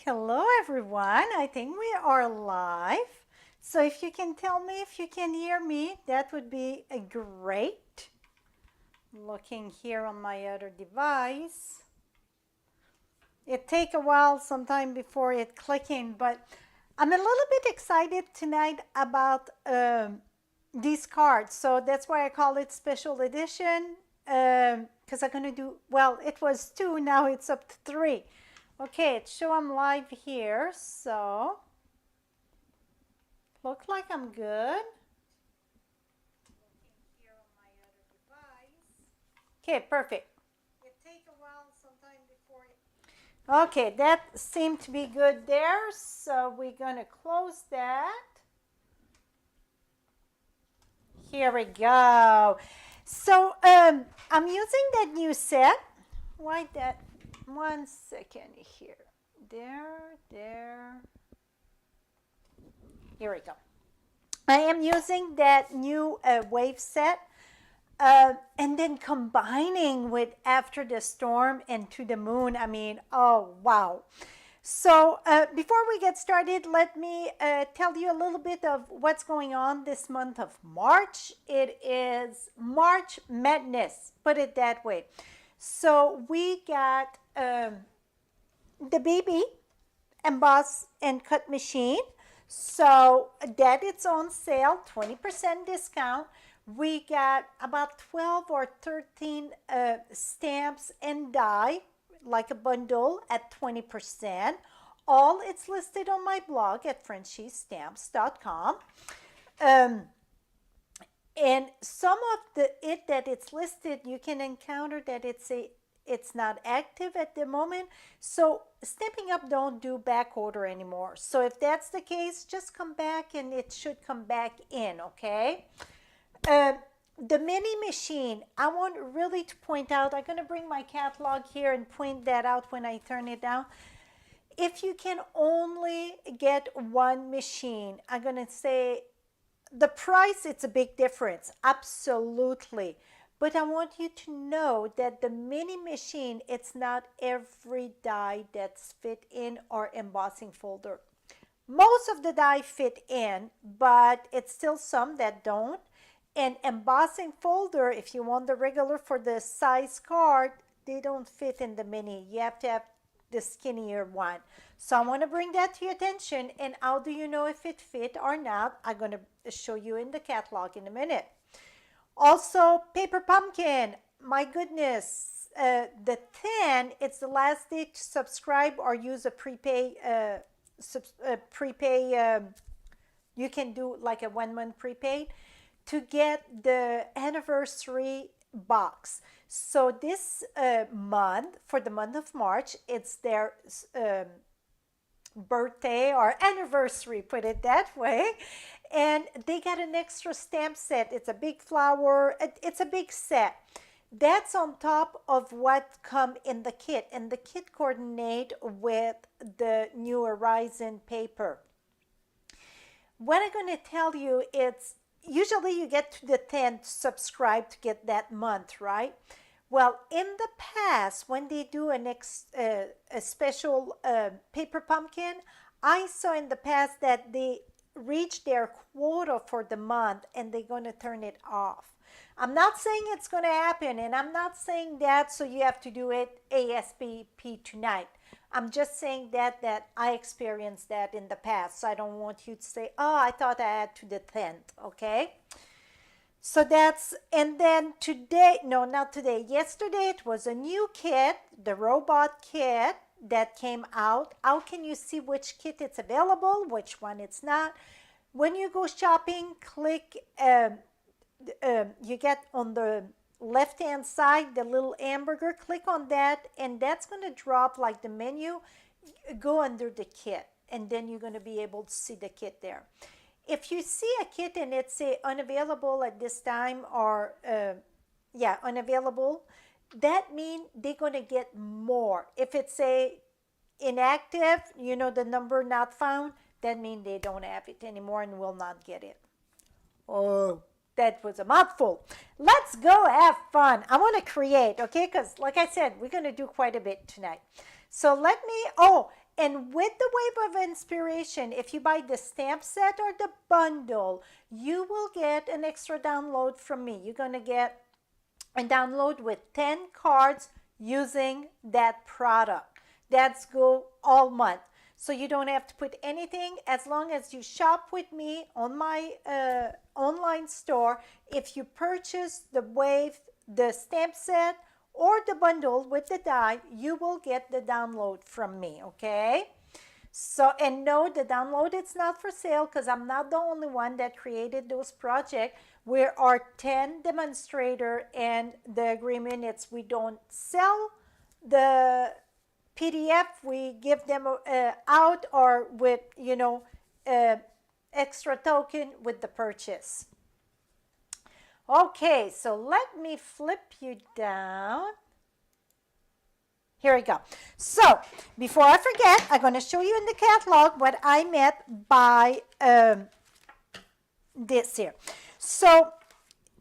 Hello everyone, I think we are live. So if you can tell me if you can hear me, that would be great. Looking here on my other device. It take a while sometime before it clicking, but I'm a little bit excited tonight about these cards. So that's why I call it special edition, because I'm going to do, well, it was 2, now it's up to 3. Okay, it's show I'm live here, so look like I'm good. Okay, perfect. It takes a while sometime before it... Okay, that seemed to be good there, so we're going to close that. Here we go. So I'm using that new set. Why that? 1 second here. There. Here we go. I am using that new wave set and then combining with After the Storm and To the Moon. I mean, oh, wow. So before we get started, let me tell you a little bit of what's going on this month of March. It is March Madness, put it that way. So we got the BB Emboss and Cut Machine. So that it's on sale, 20% discount. We got about 12 or 13 stamps and die, like a bundle at 20%. All it's listed on my blog at frenchiestamps.com. And some of it that it's listed, you can encounter that it's not active at the moment. So Stampin'Up don't do back order anymore. So if that's the case, just come back and it should come back in, okay? The mini machine, I want really to point out, I'm going to bring my catalog here and point that out when I turn it down. If you can only get one machine, I'm going to say the price, it's a big difference, absolutely. But I want you to know that the mini machine, it's not every die that's fit in our embossing folder. Most of the die fit in, but it's still some that don't. And embossing folder, if you want the regular for the size card, they don't fit in the mini. You have to have the skinnier one. So I want to bring that to your attention. And how do you know if it fit or not? I'm going to show you in the catalog in a minute. Also, paper pumpkin. My goodness, the 10, it's the last day to subscribe or use a prepay. You can do like a 1 month prepaid to get the anniversary box. So this month, for the month of March, it's their birthday or anniversary, put it that way. And they got an extra stamp set. It's a big flower. It's a big set. That's on top of what come in the kit. And the kit coordinate with the New Horizon paper. What I'm going to tell you, it's usually you get to the 10th subscribe to get that month, right? Well, in the past, when they do a special paper pumpkin, I saw in the past that they reach their quota for the month and they're going to turn it off. I'm not saying it's going to happen, and I'm not saying that so you have to do it ASAP tonight. I'm just saying that I experienced that in the past. So I don't want you to say, oh, I thought I had to the 10th, okay? So that's, and then today, no, not today, yesterday it was a new kit, the robot kit that came out. How can you see which kit it's available, which one it's not? When you go shopping, click, you get on the left hand side the little hamburger, click on that, and that's going to drop like the menu. Go under the kit, and then you're going to be able to see the kit there. If you see a kit and it's say unavailable at this time, or unavailable, that means they're going to get more. If it's a inactive, you know, the number not found, that means they don't have it anymore and will not get it. Oh, that was a mouthful. Let's go have fun. I want to create, okay? Because like I said, we're going to do quite a bit tonight. So let me, and with the Wave of Inspiration, if you buy the stamp set or the bundle, you will get an extra download from me. You're going to get a download with 10 cards using that product. That's go all month. So you don't have to put anything as long as you shop with me on my online store. If you purchase the Wave, the stamp set, or the bundle with the die, you will get the download from me, okay? So, and no, the download, it's not for sale because I'm not the only one that created those projects. We are 10 demonstrator, and the agreement is we don't sell the PDF. We give them out or with, extra token with the purchase. Okay, so let me flip you down. Here we go. So before I forget, I'm going to show you in the catalog what I meant by this here. So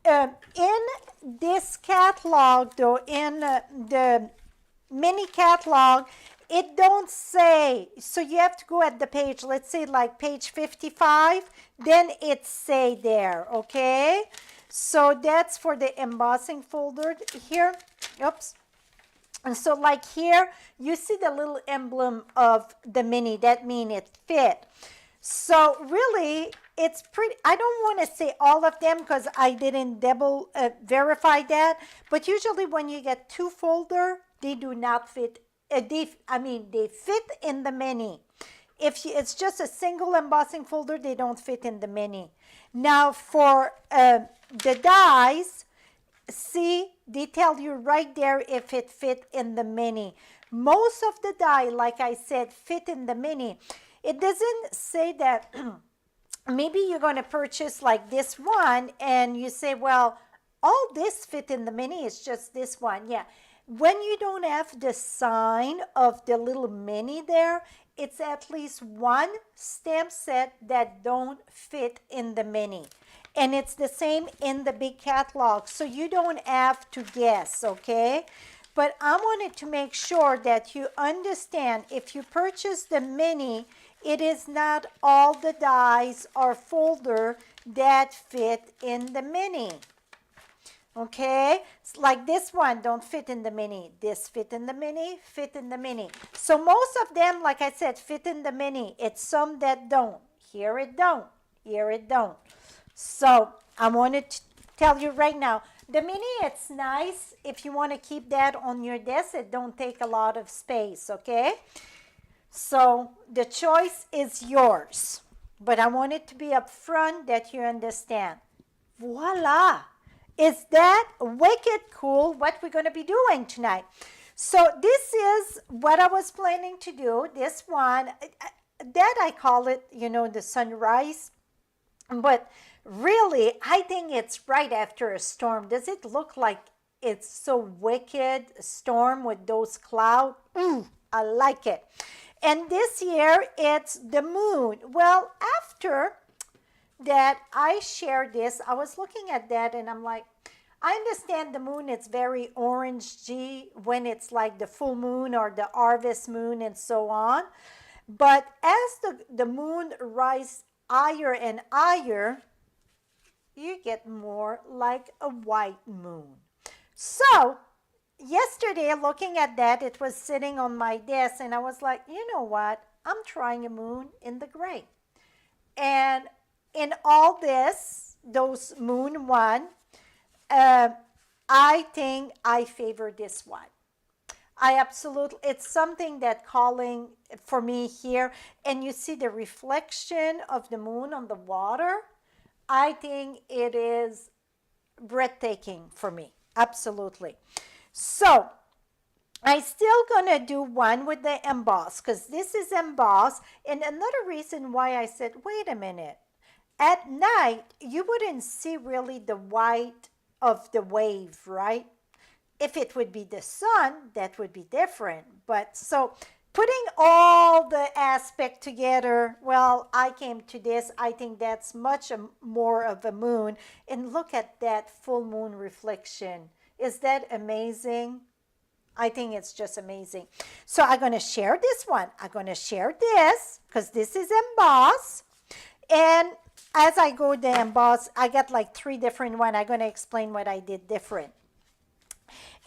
in this catalog, though, in the mini catalog, it don't say, so you have to go at the page, let's say like page 55, then it say there, okay? So that's for the embossing folder here. Oops. And so like here, you see the little emblem of the mini. That means it fit. So really, it's pretty, I don't want to say all of them because I didn't double verify that. But usually when you get two folder, they do not fit. They fit in the mini. If it's just a single embossing folder, they don't fit in the mini. Now for the dies, see, they tell you right there if it fit in the mini. Most of the die, like I said, fit in the mini. It doesn't say that maybe you're going to purchase like this one and you say, well, all this fit in the mini, it's just this one. Yeah. When you don't have the sign of the little mini there, it's at least one stamp set that don't fit in the mini. And it's the same in the big catalog, so you don't have to guess, okay? But I wanted to make sure that you understand if you purchase the mini, it is not all the dies or folder that fit in the mini. Okay, it's like this one don't fit in the mini. This fit in the mini, fit in the mini. So most of them, like I said, fit in the mini. It's some that don't. Here it don't. Here it don't. So I wanted to tell you right now, the mini, it's nice if you want to keep that on your desk. It don't take a lot of space, okay? So the choice is yours. But I want it to be upfront that you understand. Voila! Is that wicked cool what we're going to be doing tonight? So this is what I was planning to do. This one, that I call it, the sunrise. But really, I think it's right after a storm. Does it look like it's so wicked storm with those clouds? I like it. And this year, it's the moon. Well, after that I shared this, I was looking at that and I'm like, I understand the moon, it's very orangey when it's like the full moon or the harvest moon and so on. But as the moon rises higher and higher, you get more like a white moon. So yesterday looking at that, it was sitting on my desk and I was like, you know what? I'm trying a moon in the gray. And in all this, those moon one, I think I favor this one. I absolutely, it's something that calling for me here. And you see the reflection of the moon on the water. I think it is breathtaking for me. Absolutely. So I still gonna do one with the emboss because this is emboss. And another reason why I said, wait a minute. At night, you wouldn't see really the white of the wave, right? If it would be the sun, that would be different. But so putting all the aspect together, well, I came to this. I think that's much more of a moon. And look at that full moon reflection. Is that amazing? I think it's just amazing. So I'm going to share this one. I'm going to share this because this is emboss. And as I go to emboss, I got like 3 different ones. I'm going to explain what I did different.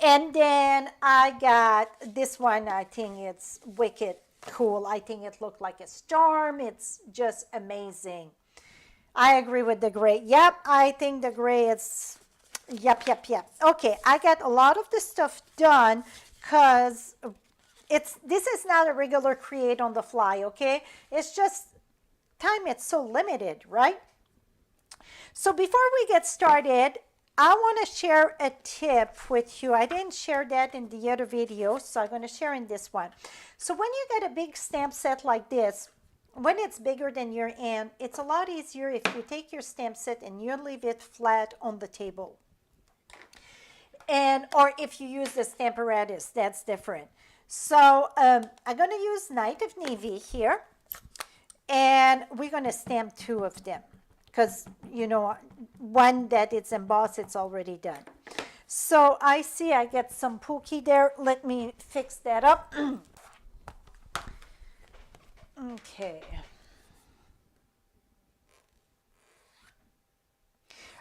And then I got this one. I think it's wicked cool. I think it looked like a storm. It's just amazing. I agree with the gray. Yep, I think the gray is, yep. Okay, I got a lot of the stuff done because this is not a regular create on the fly, okay? It's just time, it's so limited, right? So before we get started, I want to share a tip with you. I didn't share that in the other video, so I'm going to share in this one. So when you get a big stamp set like this, when it's bigger than your hand, it's a lot easier if you take your stamp set and you leave it flat on the table. Or if you use the Stamparatus, that's different. So I'm going to use Night of Navy here, and we're going to stamp 2 of them. Because, you know, one that it's embossed, it's already done. So I see I get some pookie there. Let me fix that up. Okay.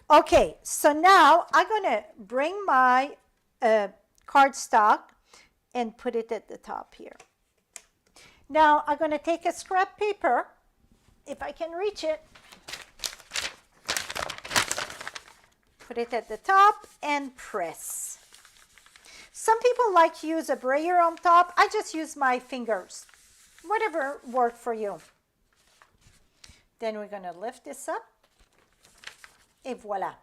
Okay, so now I'm going to bring my cardstock and put it at the top here. Now I'm going to take a scrap paper, if I can reach it. Put it at the top and press. Some people like to use a brayer on top. I just use my fingers. Whatever worked for you. Then we're going to lift this up. Et voila.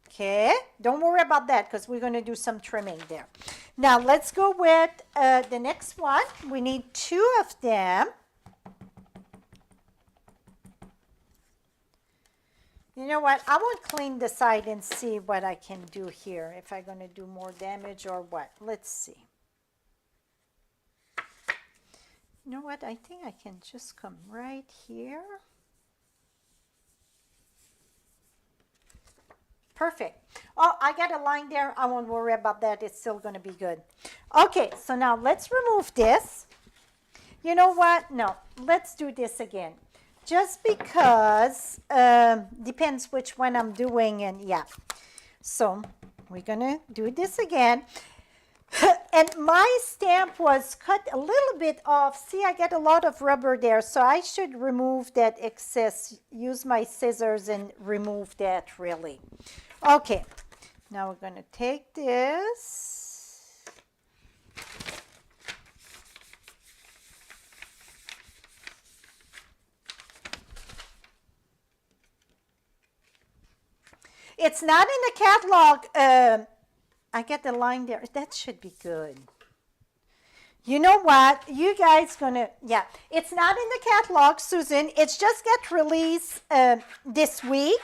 Okay, don't worry about that because we're going to do some trimming there. Now let's go with the next one. We need 2 of them. You know what? I will clean the side and see what I can do here. If I'm going to do more damage or what. Let's see. You know what? I think I can just come right here. Perfect. Oh, I got a line there. I won't worry about that. It's still going to be good. Okay, so now let's remove this. You know what? No, let's do this again. Just because, depends which one I'm doing, and yeah. So we're going to do this again. And my stamp was cut a little bit off. See, I get a lot of rubber there, so I should remove that excess. Use my scissors and remove that, really. Okay, now we're going to take this. It's not in the catalog. I get the line there. That should be good. You know what? You guys gonna, yeah. It's not in the catalog, Susan. It's just got released this week.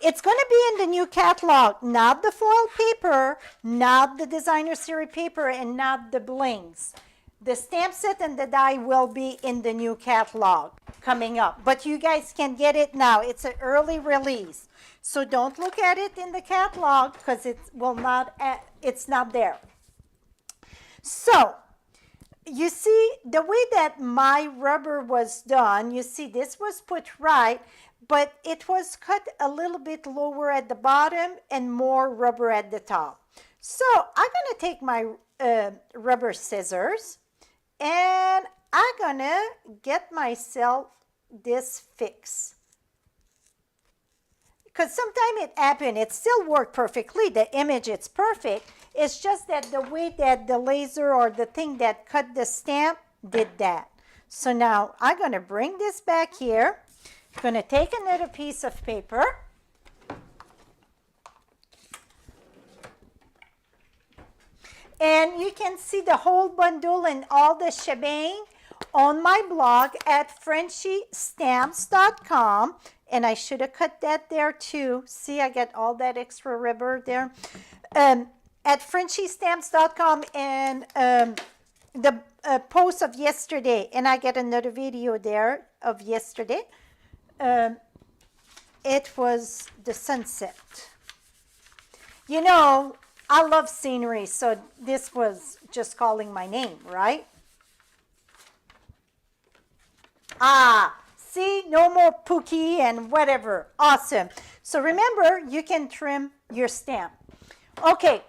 It's going to be in the new catalog, not the foil paper, not the designer series paper, and not the blings. The stamp set and the die will be in the new catalog coming up. But you guys can get it now. It's an early release. So don't look at it in the catalog because it will not, it's not there. So you see the way that my rubber was done, you see this was put right, but it was cut a little bit lower at the bottom and more rubber at the top. So I'm going to take my rubber scissors and I'm going to get myself this fix. Because sometimes it happened, it still worked perfectly. The image, it's perfect. It's just that the way that the laser or the thing that cut the stamp did that. So now I'm going to bring this back here. I'm going to take another piece of paper. And you can see the whole bundle and all the shebang on my blog at frenchiestamps.com. And I should have cut that there too. See, I get all that extra rubber there. At frenchiestamps.com and the post of yesterday. And I get another video there of yesterday. It was the sunset. You know, I love scenery, so this was just calling my name, right? Ah, see, no more Pookie and whatever. Awesome. So remember, you can trim your stamp. Okay,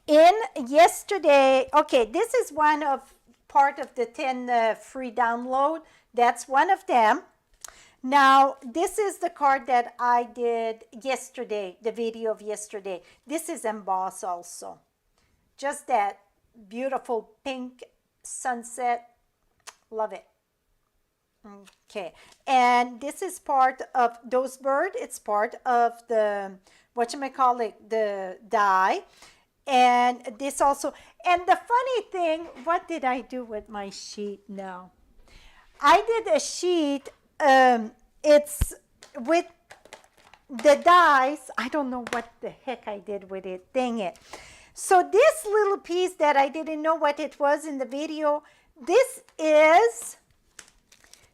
in yesterday, okay, this is one of part of the 10 free download. That's one of them. Now, this is the card that I did yesterday, the video of yesterday. This is embossed also. Just that beautiful pink sunset. Love it. Okay, and this is part of those bird. It's part of the, whatchamacallit, the die. And this also, and the funny thing, what did I do with my sheet now? I did a sheet, it's with the dies. I don't know what the heck I did with it, dang it. So this little piece that I didn't know what it was in the video, this is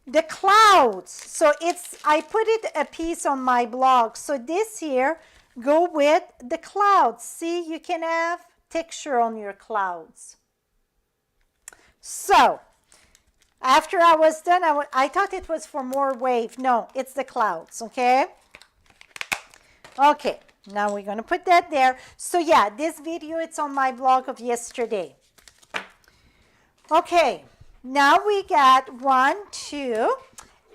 the clouds. So it's, I put it a piece on my blog. So this here go with the clouds. See, you can have texture on your clouds. So after I was done, I thought it was for more wave. No, it's the clouds, okay? Okay, now we're gonna put that there. So yeah, this video, it's on my blog of yesterday. Okay. Now we got 1, 2,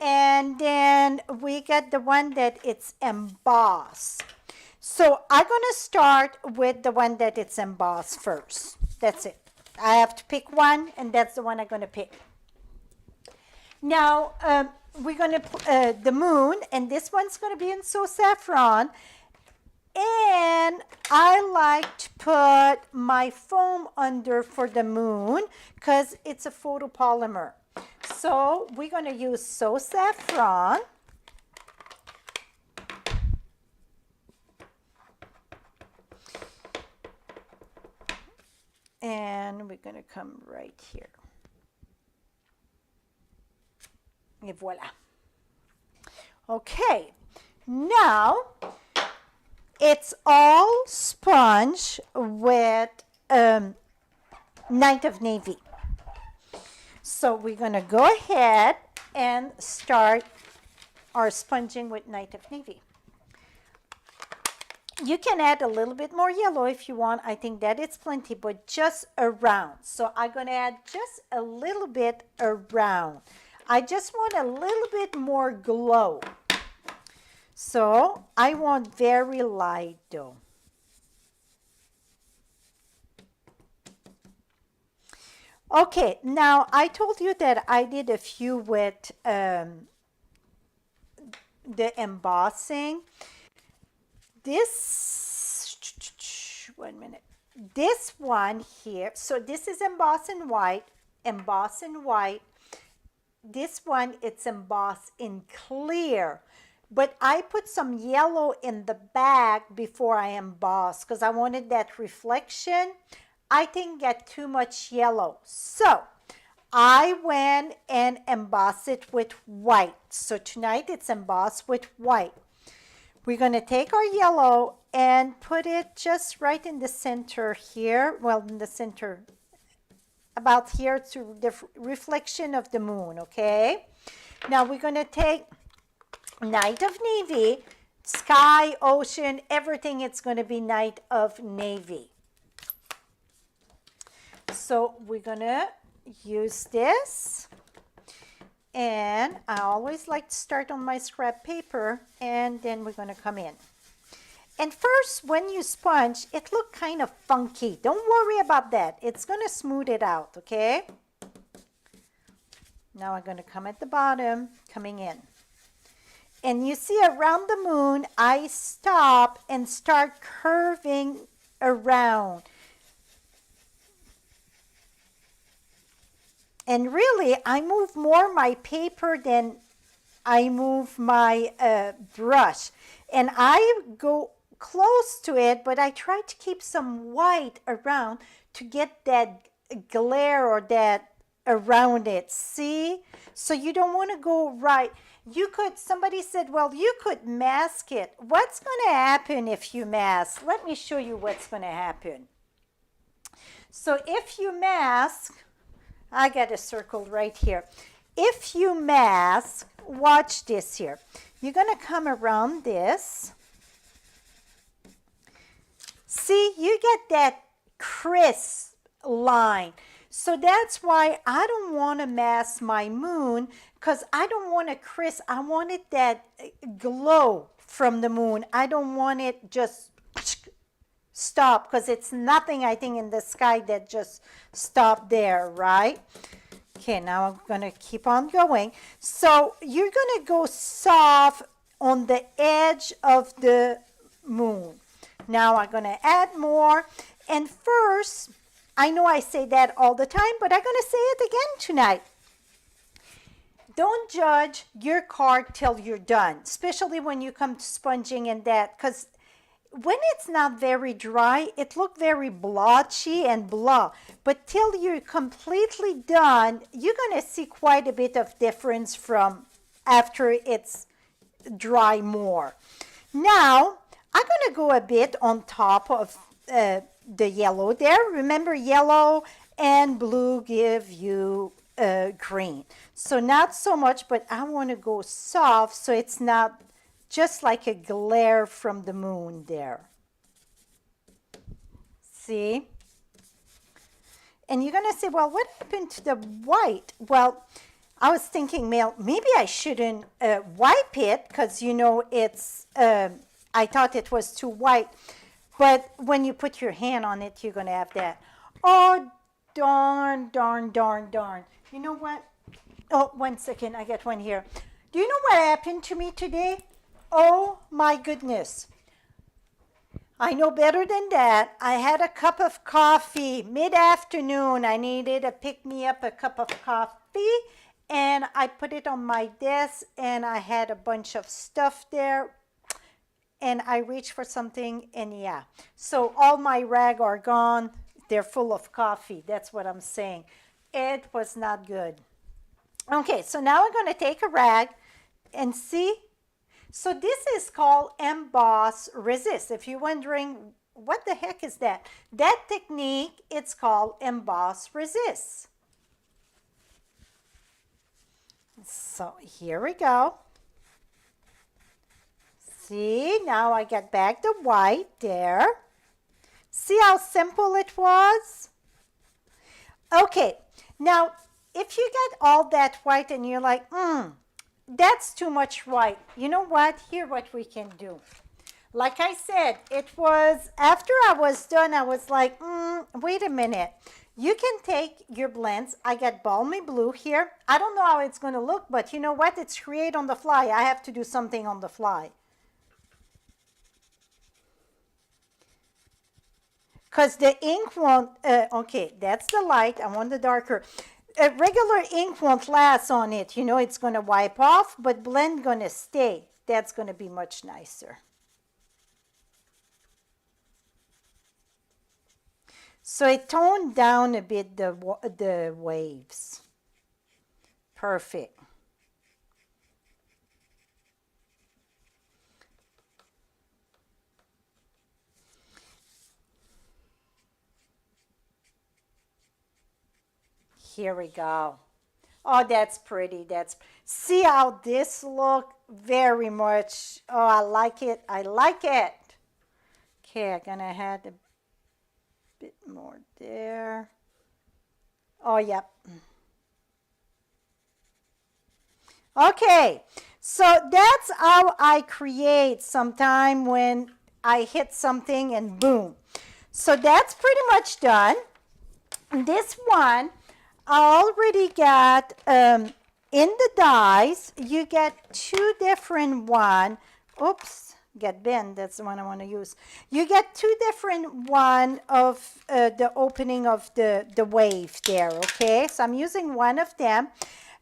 and then we got the one that it's embossed. So I'm gonna start with the one that it's embossed first. That's it. I have to pick one, and that's the one I'm gonna pick. Now we're gonna the moon, and this one's gonna be in So Saffron. And I like to put my foam under for the moon because it's a photopolymer. So we're going to use So Saffron. And we're going to come right here. Et voila. Okay, now it's all sponge with Night of Navy. So we're going to go ahead and start our sponging with Night of Navy. You can add a little bit more yellow if you want. I think that it's plenty, but just around. So I'm going to add just a little bit around. I just want a little bit more glow. So I want very light though. Okay, now I told you that I did a few with the embossing. This, 1 minute. This one here, so this is embossed in white, This one, it's embossed in clear. But I put some yellow in the back before I embossed because I wanted that reflection. I didn't get too much yellow. So I went and embossed it with white. So tonight it's embossed with white. We're going to take our yellow and put it just right in the center here. Well, in the center, about here to the reflection of the moon, okay? Now we're going to take Night of Navy, sky, ocean, everything, it's going to be Night of Navy. So we're going to use this. And I always like to start on my scrap paper, and then we're going to come in. And first, when you sponge, it looks kind of funky. Don't worry about that. It's going to smooth it out, okay? Now I'm going to come at the bottom, coming in. And you see around the moon, I stop and start curving around. And really, I move more my paper than I move my brush. And I go close to it, but I try to keep some white around to get that glare or that around it. See? So you don't want to go right. You could, somebody said, well, you could mask it. What's going to happen if you mask? Let me show you what's going to happen. So if you mask, I got a circle right here. If you mask, watch this here. You're going to come around this. See, you get that crisp line. So that's why I don't want to mask my moon, because I don't want a crisp. I wanted that glow from the moon. I don't want it just stop, because it's nothing, I think, in the sky that just stopped there, right? Okay, now I'm going to keep on going. So you're going to go soft on the edge of the moon. Now I'm going to add more. And first, I know I say that all the time, but I'm going to say it again tonight. Don't judge your card till you're done, especially when you come to sponging and that, because when it's not very dry, it looks very blotchy and blah. But till you're completely done, you're going to see quite a bit of difference from after it's dry more. Now, I'm going to go a bit on top of the yellow there. Remember, yellow and blue give you green. So not so much, but I want to go soft so it's not just like a glare from the moon there. See? And you're going to say, well, what happened to the white? Well, I was thinking, maybe I shouldn't wipe it, because, you know, it's, I thought it was too white. But when you put your hand on it, you're going to have that. Oh, darn, darn, darn, darn. You know what? Oh, 1 second. I got one here. Do you know what happened to me today? Oh, my goodness. I know better than that. I had a cup of coffee mid-afternoon. I needed to pick me up a cup of coffee, and I put it on my desk, and I had a bunch of stuff there. And I reached for something, and yeah. So all my rags are gone. They're full of coffee. That's what I'm saying. It was not good. Okay, so now I'm going to take a rag and see. So this is called Emboss Resist. If you're wondering, what the heck is that? That technique, it's called Emboss Resist. So here we go. See, now I get back the white there. See how simple it was? Okay, now if you get all that white and you're like, that's too much white. You know what? Here's what we can do. Like I said, it was, after I was done, I was like, wait a minute. You can take your blends. I got balmy blue here. I don't know how it's going to look, but you know what? It's create on the fly. I have to do something on the fly. Because the ink won't, okay, that's the light. I want the darker. A regular ink won't last on it. You know, it's going to wipe off, but blend going to stay. That's going to be much nicer. So it toned down a bit the waves. Perfect. Here we go. Oh, that's pretty. See how this look? Very much. Oh, I like it. I like it. Okay, I'm gonna add a bit more there. Oh, yep. Okay, so that's how I create sometime when I hit something and boom. So that's pretty much done. This one, I already got in the dies. You get two different one. Oops, get bent. That's the one I want to use. You get two different one of the opening of the wave there. Okay, so I'm using one of them.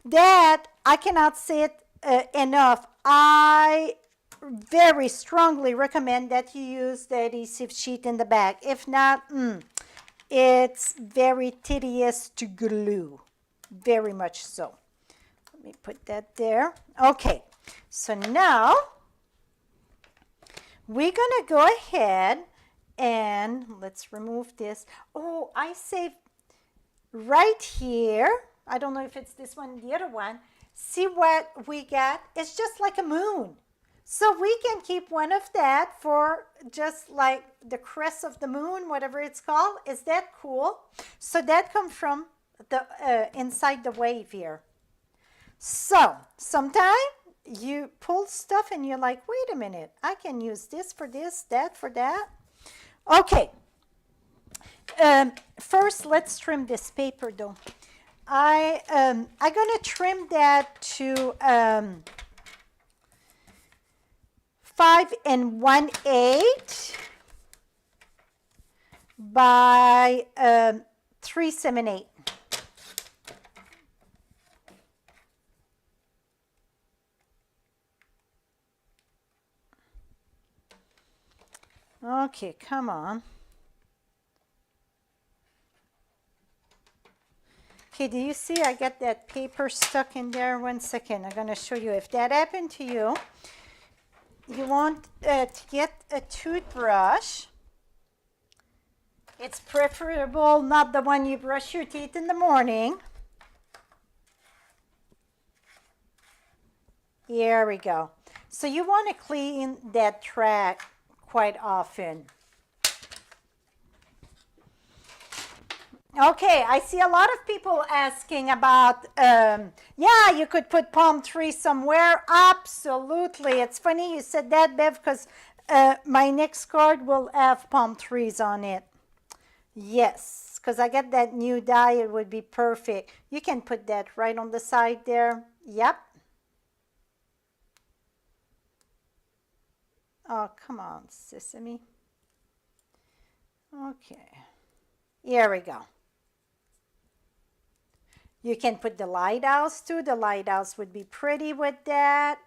That I cannot say it enough. I very strongly recommend that you use the adhesive sheet in the back. If not, it's very tedious to glue, very much so. Let me put that there. Okay, So now we're gonna go ahead and let's remove this. Oh, I saved right here. I don't know if it's this one or the other one. See what we got? It's just like a moon. So we can keep one of that for just like the crest of the moon, whatever it's called. Is that cool? So that comes from the inside the wave here. So sometimes you pull stuff and you're like, wait a minute, I can use this for this, that for that. Okay. First, let's trim this paper though. I'm gonna trim that to 5 1/8 by 3 7/8. Okay, come on. Okay, do you see I got that paper stuck in there? 1 second. I'm going to show you. If that happened to you, you want to get a toothbrush. It's preferable not the one you brush your teeth in the morning. Here we go. So you want to clean that track quite often. Okay, I see a lot of people asking about, yeah, you could put palm trees somewhere. Absolutely. It's funny you said that, Bev, because my next card will have palm trees on it. Yes, because I got that new die. It would be perfect. You can put that right on the side there. Yep. Oh, come on, Sesame. Okay. Here we go. You can put the lighthouse too. The lighthouse would be pretty with that.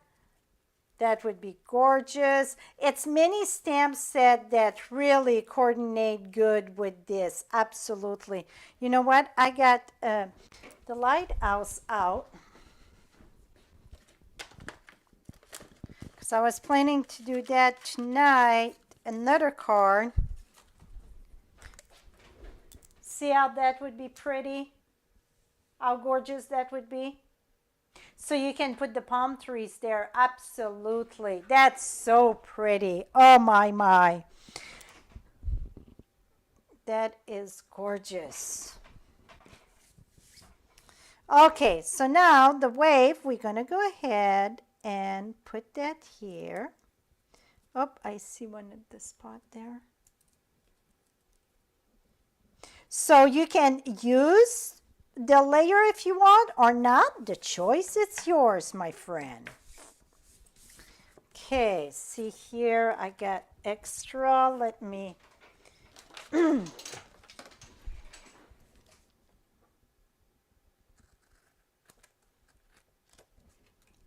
That would be gorgeous. It's many stamp set that really coordinate good with this. Absolutely. You know what? I got the lighthouse out. Because I was planning to do that tonight. Another card. See how that would be pretty? How gorgeous that would be. So you can put the palm trees there. Absolutely. That's so pretty. Oh my, my. That is gorgeous. Okay, so now the wave, we're going to go ahead and put that here. Oh, I see one at the spot there. So you can use the layer if you want or not. The choice is yours, my friend. Okay, see here, I got extra. Let me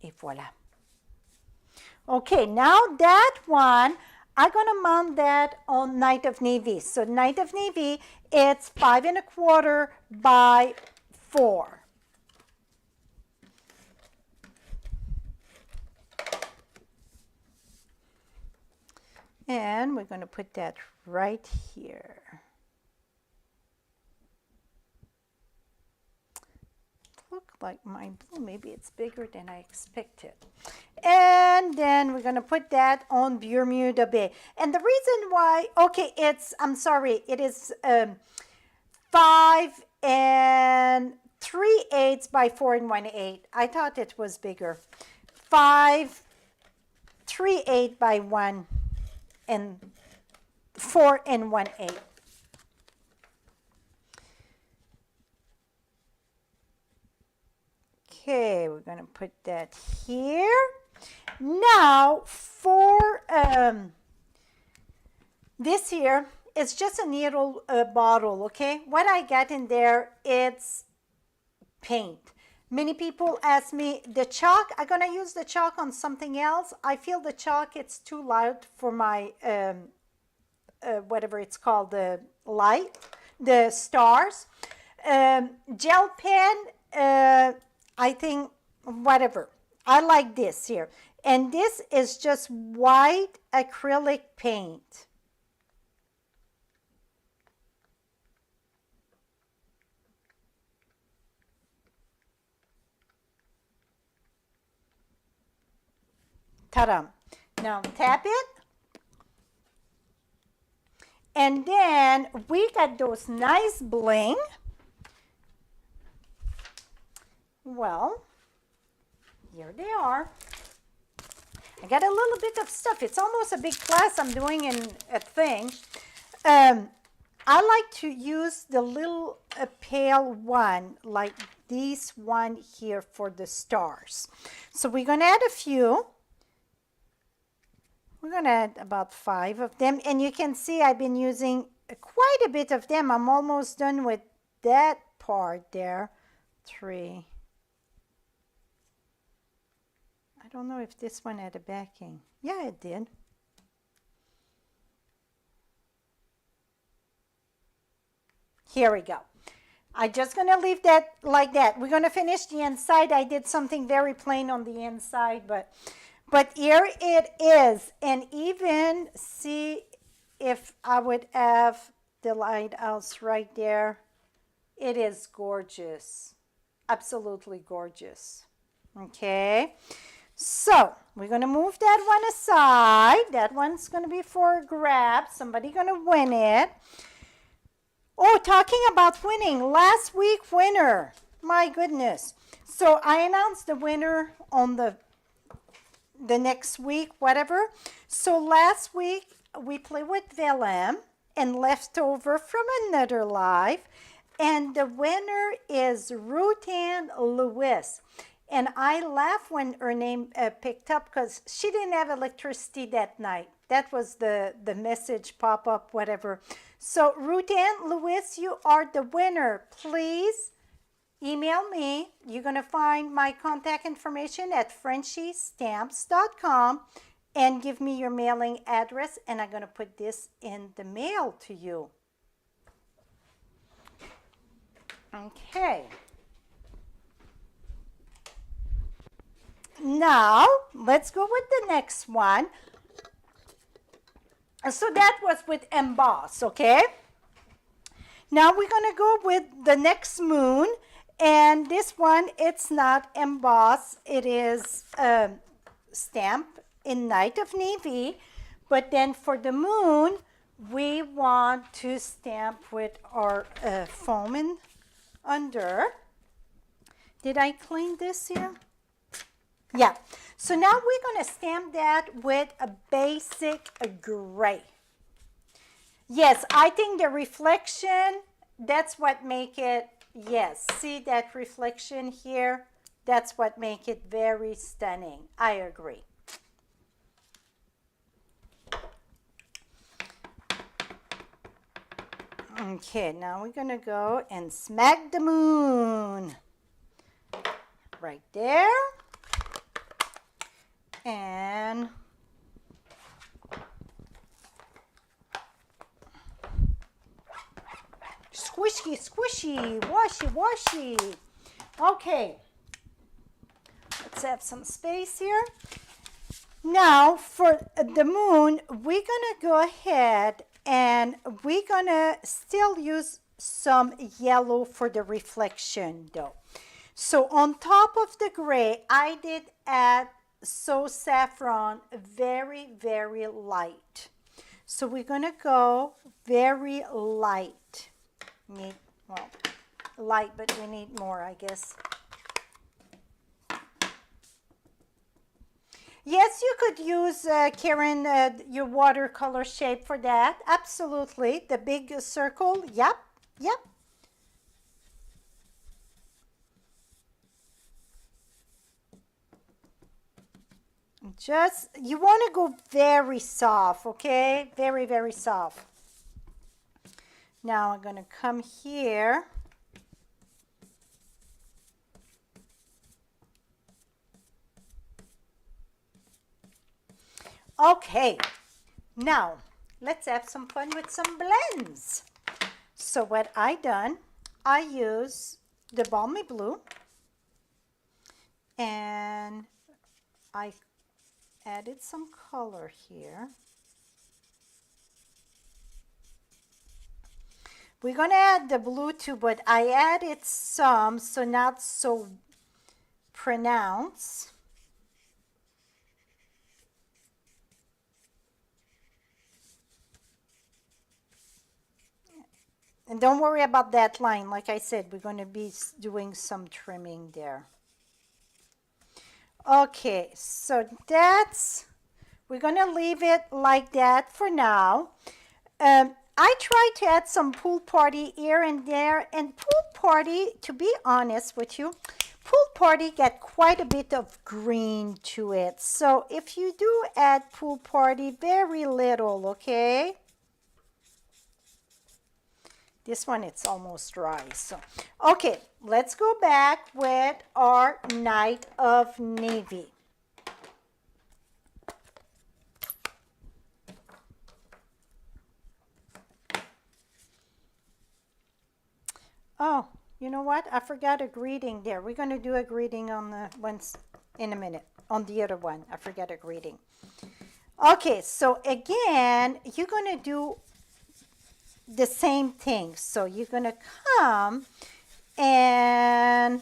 et voila. Okay, now that one, I'm gonna mount that on Night of Navy. So Night of Navy, it's 5 1/4 by 4. And we're going to put that right here. Look like my blue, maybe it's bigger than I expected. And then we're going to put that on Bermuda Bay. And the reason why, okay, I'm sorry, it is 5 3/8 by 4 1/8. I thought it was bigger. 5 3/8 by 1 and 4 1/8. Okay, we're going to put that here. Now for this here, it's just a needle bottle, okay? What I got in there, it's paint. Many people ask me, the chalk, I'm going to use the chalk on something else. I feel the chalk, it's too loud for my, whatever it's called, the light, the stars. Gel pen, I think, whatever. I like this here. And this is just white acrylic paint. Ta-da. Now tap it. And then we got those nice bling. Well, here they are. I got a little bit of stuff. It's almost a big class I'm doing in a thing. I like to use the little pale one, like this one here for the stars. So we're going to add a few. We're going to add about 5 of them. And you can see I've been using quite a bit of them. I'm almost done with that part there. 3. I don't know if this one had a backing. Yeah, it did. Here we go. I'm just going to leave that like that. We're going to finish the inside. I did something very plain on the inside, but here it is. And even see if I would have the lighthouse right there. It is gorgeous. Absolutely gorgeous. Okay. So we're going to move that one aside. That one's going to be for a grab. Somebody's going to win it. Oh, talking about winning. Last week winner. My goodness. So I announced the winner on the next week, whatever. So last week we played with Willem and leftover from another live. And the winner is Ruth Ann Lewis. And I laughed when her name picked up because she didn't have electricity that night. That was the message pop up, whatever. So Ruth Ann Lewis, you are the winner. Please email me. You're going to find my contact information at frenchiestamps.com and give me your mailing address. And I'm going to put this in the mail to you. Okay. Now, let's go with the next one. So that was with Emboss, okay? Now we're going to go with the next moon. And this one, it's not Emboss. It is Stamp in Night of Navy. But then for the moon, we want to stamp with our foam in under. Did I clean this here? Yeah, so now we're going to stamp that with a basic gray. Yes, I think the reflection, that's what make it, yes, see that reflection here? That's what make it very stunning. I agree. Okay, now we're going to go and smack the moon. Right there. And squishy, squishy, washy, washy. Okay, let's have some space here. Now for the moon, we're gonna go ahead and we're gonna still use some yellow for the reflection though. So on top of the gray, I did add So Saffron, very, very light. So we're going to go very light. Well, light, but we need more, I guess. Yes, you could use, Karen, your watercolor shape for that. Absolutely. The big circle. Yep, yep. Just, you want to go very soft, okay? Very, very soft. Now I'm going to come here. Okay, now let's have some fun with some blends. So what I done, I use the Balmy Blue and I added some color here. We're going to add the blue too, but I added some, so not so pronounced. And don't worry about that line. Like I said, we're going to be doing some trimming there. Okay, so we're going to leave it like that for now. I tried to add some pool party here and there, and pool party, to be honest with you, pool party got quite a bit of green to it. So if you do add pool party, very little, okay? This one, it's almost dry. So, okay, let's go back with our Night of Navy. Oh, you know what? I forgot a greeting there. We're going to do a greeting on the ones in a minute. On the other one, I forgot a greeting. Okay, so again, you're going to do the same thing. So you're going to come and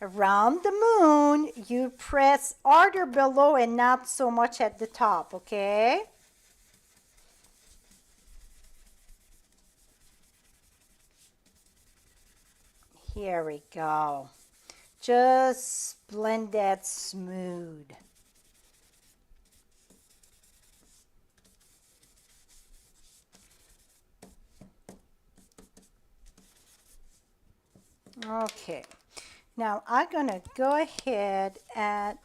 around the moon, you press harder below and not so much at the top, okay? Here we go. Just blend that smooth. Okay, now I'm going to go ahead and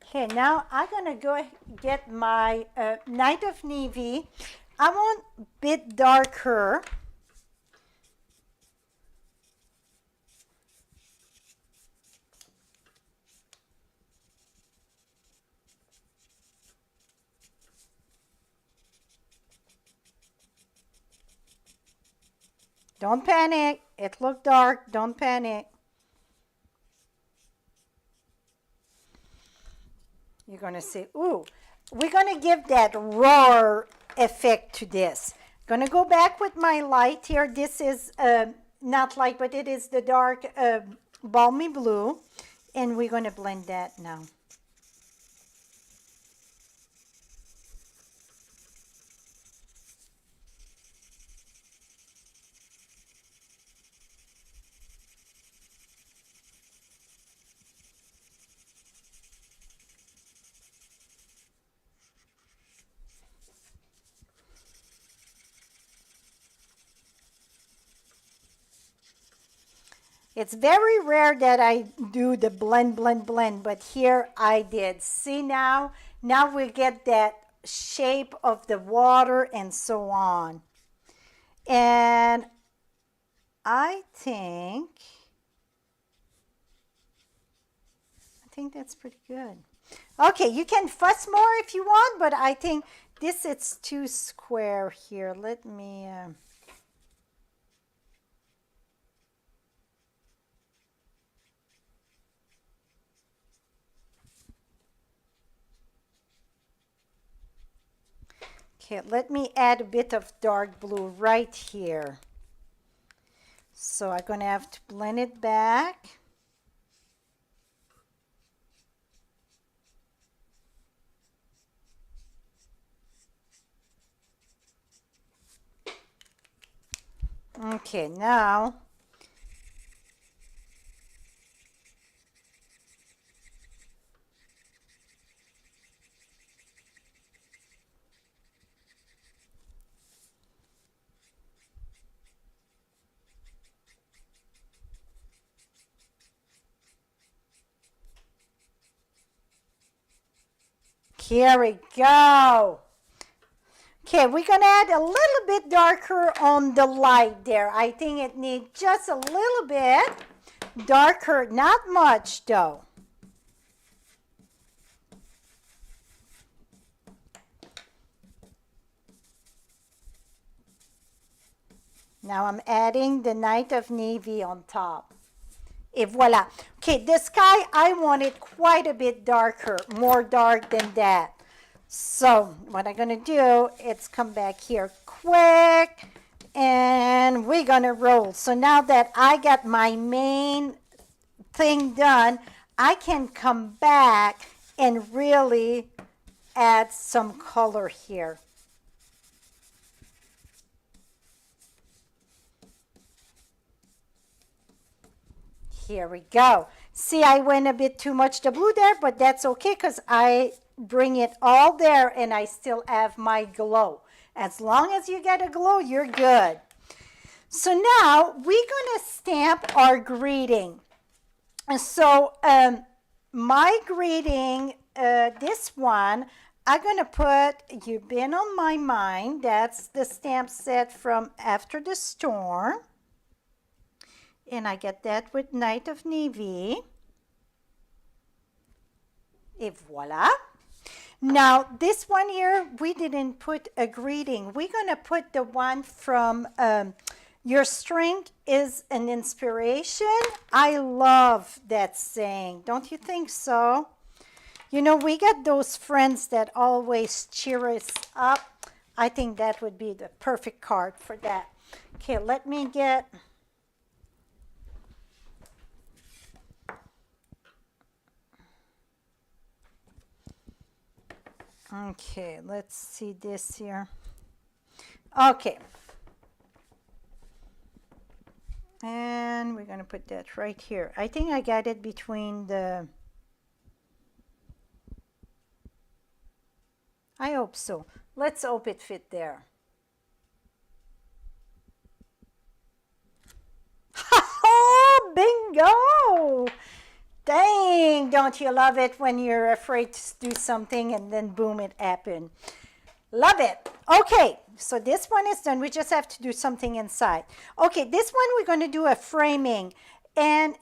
okay, now I'm going to go get my Night of Navy. I want a bit darker. Don't panic. It looked dark. Don't panic. You're going to say, ooh, we're going to give that roar effect to this. Going to go back with my light here. This is not light, but it is the dark balmy blue. And we're going to blend that now. It's very rare that I do the blend, but here I did. See now we get that shape of the water and so on. And I think that's pretty good. Okay, you can fuss more if you want, but I think this it's too square here. Let me... Okay, let me add a bit of dark blue right here. So I'm going to have to blend it back. Okay, now here we go. Okay, we're gonna add a little bit darker on the light there. I think it needs just a little bit darker, not much though. Now I'm adding the Night of Navy on top. Et voila. Okay, the sky, I want it quite a bit darker, more dark than that. So what I'm gonna do is come back here quick and we're gonna roll. So now that I got my main thing done, I can come back and really add some color here. Here we go. See, I went a bit too much the blue there, but that's okay because I bring it all there and I still have my glow. As long as you get a glow, you're good. So now we're going to stamp our greeting. And so my greeting, this one, I'm going to put You've Been on My Mind. That's the stamp set from After the Storm. And I get that with Night of Navy. Et voila. Now, this one here, we didn't put a greeting. We're going to put the one from Your Strength is an Inspiration. I love that saying. Don't you think so? You know, we got those friends that always cheer us up. I think that would be the perfect card for that. Okay, let me get... Okay, let's see this here. Okay. And we're going to put that right here. I think I got it between the... I hope so. Let's hope it fit there. Oh, bingo! Dang, don't you love it when you're afraid to do something and then boom, it happened. Love it. Okay, so this one is done. We just have to do something inside. Okay, this one we're going to do a framing. And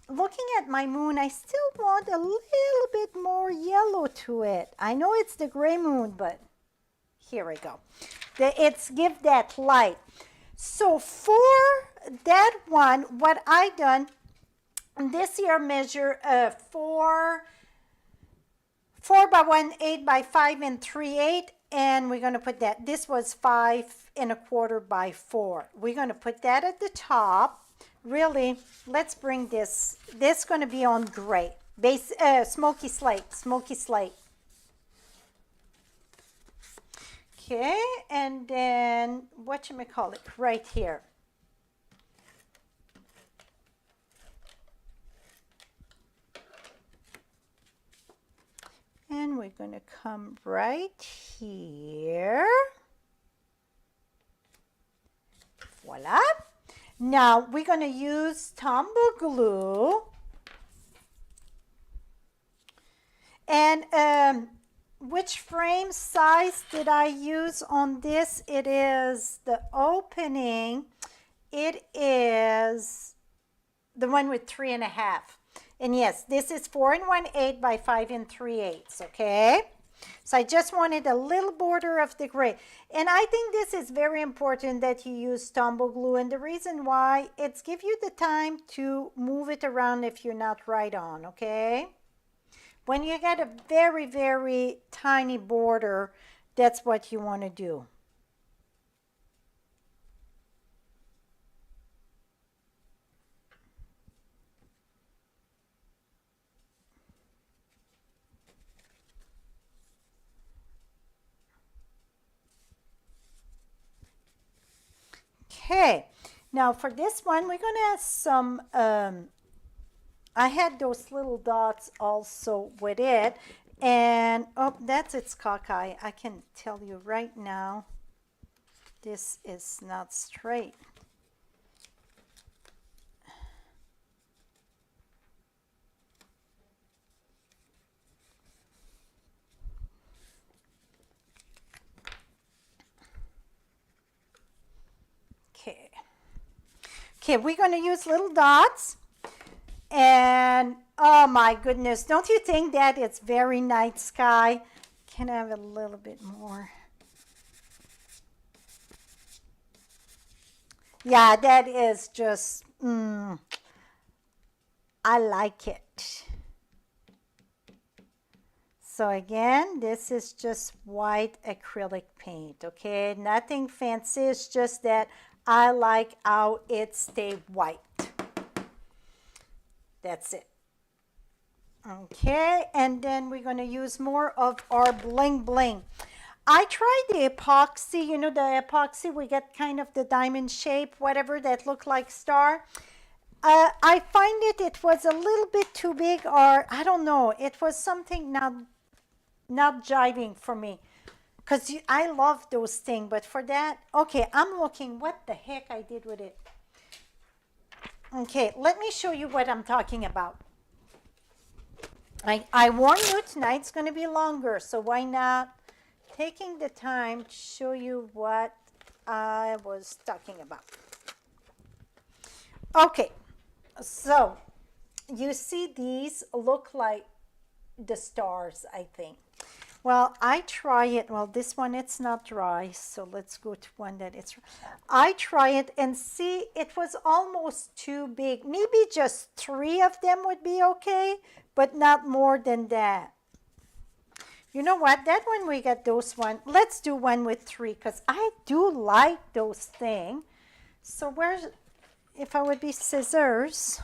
looking at my moon, I still want a little bit more yellow to it. I know it's the gray moon, but here we go. It's give that light. So for that one, what I done, this here measure 4 by 1, 8 by 5 and 3/8, and we're going to put that. This was 5 1/4 by 4. We're going to put that at the top. Really, let's bring this. This is going to be on gray, base smoky slate, smoky slate. Okay, and then whatchamacallit right here. And we're going to come right here. Voila. Now we're going to use Tombow glue. And which frame size did I use on this? It is the opening. It is the one with 3.5. And yes, this is 4 1/8 by 5 3/8, okay? So I just wanted a little border of the gray. And I think this is very important that you use Tombow glue. And the reason why, it's give you the time to move it around if you're not right on, okay? When you get a very, very tiny border, that's what you want to do. Okay, now for this one, we're going to add some, I had those little dots also with it. And, oh, that's its cockeye. I can tell you right now, this is not straight. Okay, we're going to use little dots. And oh my goodness, don't you think that it's very night sky? Can I have a little bit more? Yeah, that is just, I like it. So again, this is just white acrylic paint, okay? Nothing fancy, it's just that I like how it stayed white. That's it. Okay, and then we're going to use more of our bling bling. I tried the epoxy, you know, the epoxy, we get kind of the diamond shape, whatever, that look like star. I find it was a little bit too big, or I don't know, it was something not jiving for me. Because I love those things, but for that, okay, I'm looking what the heck I did with it. Okay, let me show you what I'm talking about. I warn you, tonight's going to be longer, so why not taking the time to show you what I was talking about. Okay, so you see these look like the stars, I think. Well, I try it. Well, this one, it's not dry, so let's go to one that it's. I try it and see it was almost too big. Maybe just 3 of them would be okay, but not more than that. You know what? That one we got those one. Let's do one with 3 because I do like those things. So where's, if I would be scissors.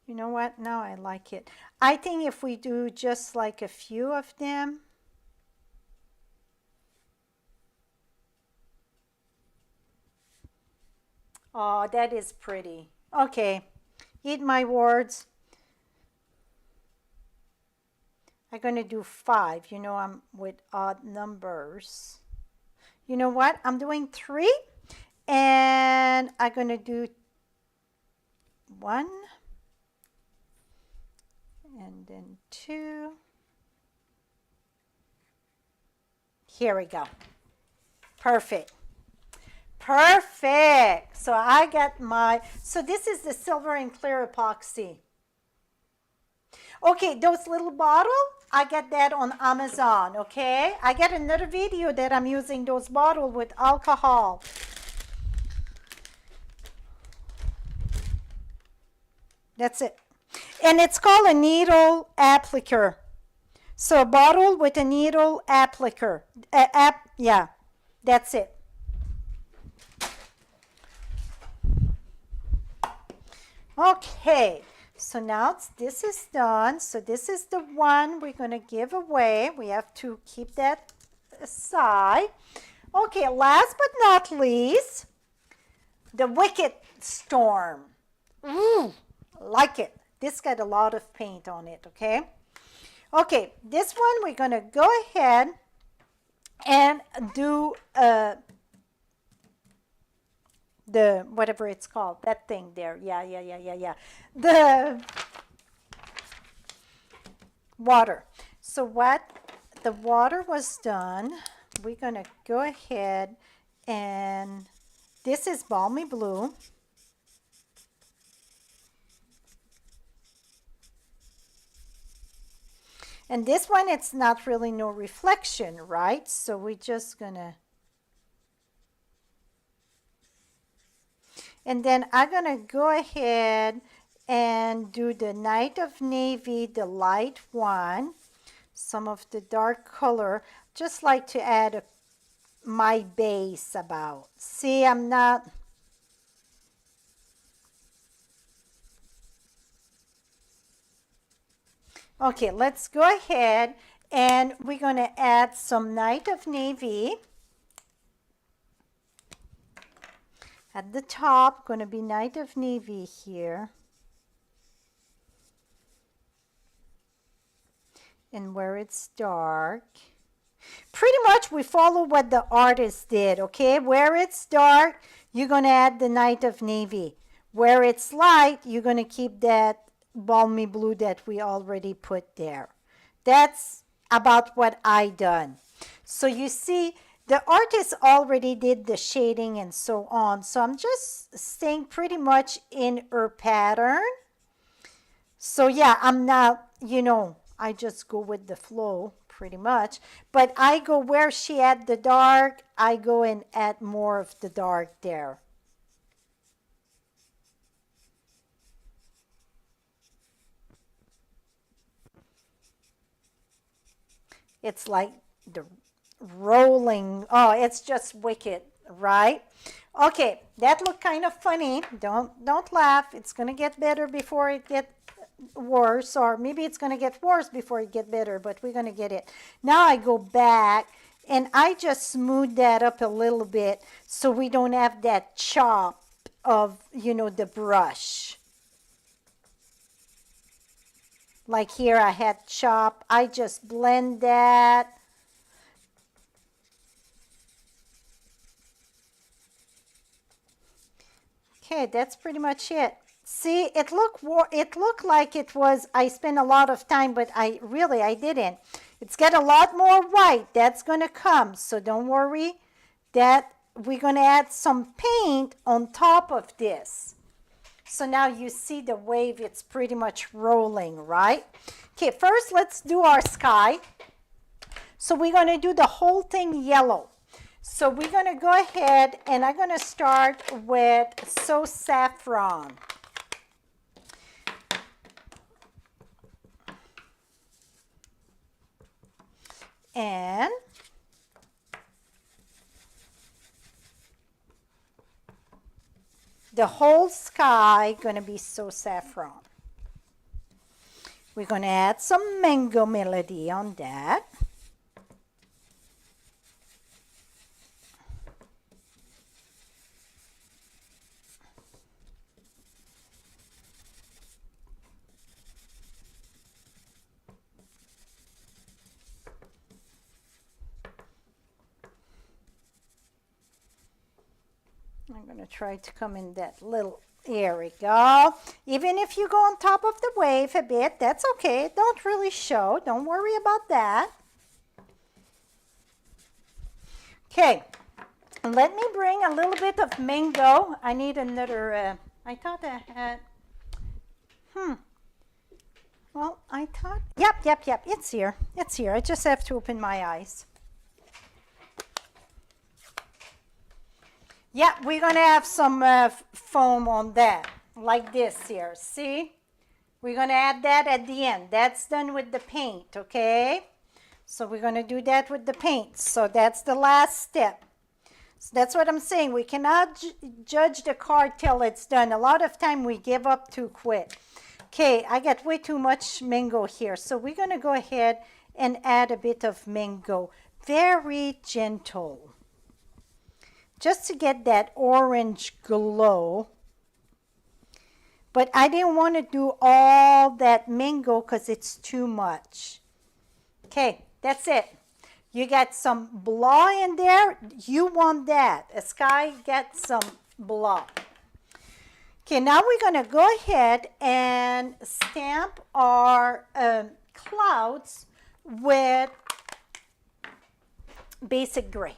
You know what? Now I like it. I think if we do just like a few of them. Oh, that is pretty. Okay, eat my words. I'm going to do 5. You know, I'm with odd numbers. You know what? I'm doing 3. And I'm going to do 1. And then 2. Here we go. Perfect. Perfect. So I got my, so this is the silver and clear epoxy. Okay, those little bottle, I get that on Amazon, okay? I get another video that I'm using those bottle with alcohol. That's it. And it's called a needle applicator. So a bottle with a needle applicator. Yeah, that's it. Okay, so now this is done. So this is the one we're going to give away. We have to keep that aside. Okay, last but not least, the Wicked Storm. Ooh, like it. This got a lot of paint on it, okay? Okay, this one we're going to go ahead and do the, whatever it's called, that thing there. Yeah. The water. So what the water was done, we're going to go ahead and this is Balmy Blue. And this one, it's not really no reflection, right? So we're just gonna, and then I'm gonna go ahead and do the Night of Navy, the light one, some of the dark color, just like to add my base about. See, I'm not, okay, let's go ahead and we're going to add some Night of Navy. At the top, going to be Night of Navy here. And where it's dark. Pretty much we follow what the artist did, okay? Where it's dark, you're going to add the Night of Navy. Where it's light, you're going to keep that balmy blue that we already put there. That's about what I done. So you see, the artist already did the shading and so on. So I'm just staying pretty much in her pattern. So yeah, I'm not, I just go with the flow pretty much. But I go where she had the dark, I go and add more of the dark there. It's like the rolling. Oh, it's just wicked, right? Okay, that looked kind of funny. Don't laugh. It's gonna get better before it get worse, or maybe it's gonna get worse before it get better, but we're gonna get it. Now I go back and I just smooth that up a little bit so we don't have that chop of, the brush. Like here I had chop. I just blend that. Okay, that's pretty much it. See, it looked like it was, I spent a lot of time, but I didn't. It's got a lot more white. That's going to come, so don't worry. That we're going to add some paint on top of this. So now you see the wave, it's pretty much rolling, right? Okay, first let's do our sky. So we're going to do the whole thing yellow. So we're going to go ahead and I'm going to start with So Saffron. And the whole sky going to be So Saffron. We're going to add some Mango Melody on that. I'm going to try to come in that little, there we go. Even if you go on top of the wave a bit, that's okay. It don't really show. Don't worry about that. Okay, let me bring a little bit of mango. I need another, I thought I had, well, I thought, yep, it's here. It's here. I just have to open my eyes. Yeah, we're going to have some foam on that, like this here. See? We're going to add that at the end. That's done with the paint, okay? So we're going to do that with the paint. So that's the last step. So that's what I'm saying. We cannot judge the card till it's done. A lot of time we give up too quick. Okay, I got way too much mango here. So we're going to go ahead and add a bit of mango. Very gentle. Just to get that orange glow. But I didn't want to do all that mango because it's too much. Okay, that's it. You got some blah in there. You want that. A sky gets some blah. Okay, now we're going to go ahead and stamp our clouds with basic gray.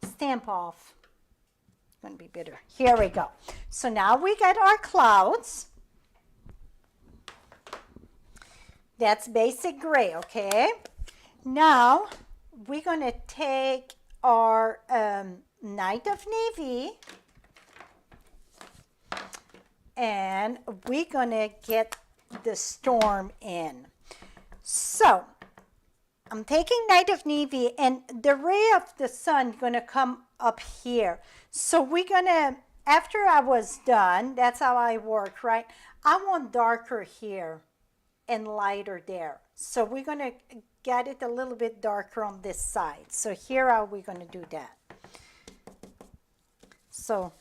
Stamp off. It's going to be bitter. Here we go. So now we got our clouds. That's basic gray, okay? Now we're going to take our Night of Navy and we're going to get the storm in. So I'm taking Night of Navy and the ray of the sun going to come up here. So we're going to, after I was done, that's how I work, right? I want darker here and lighter there. So we're going to get it a little bit darker on this side. So here are we going to do that. So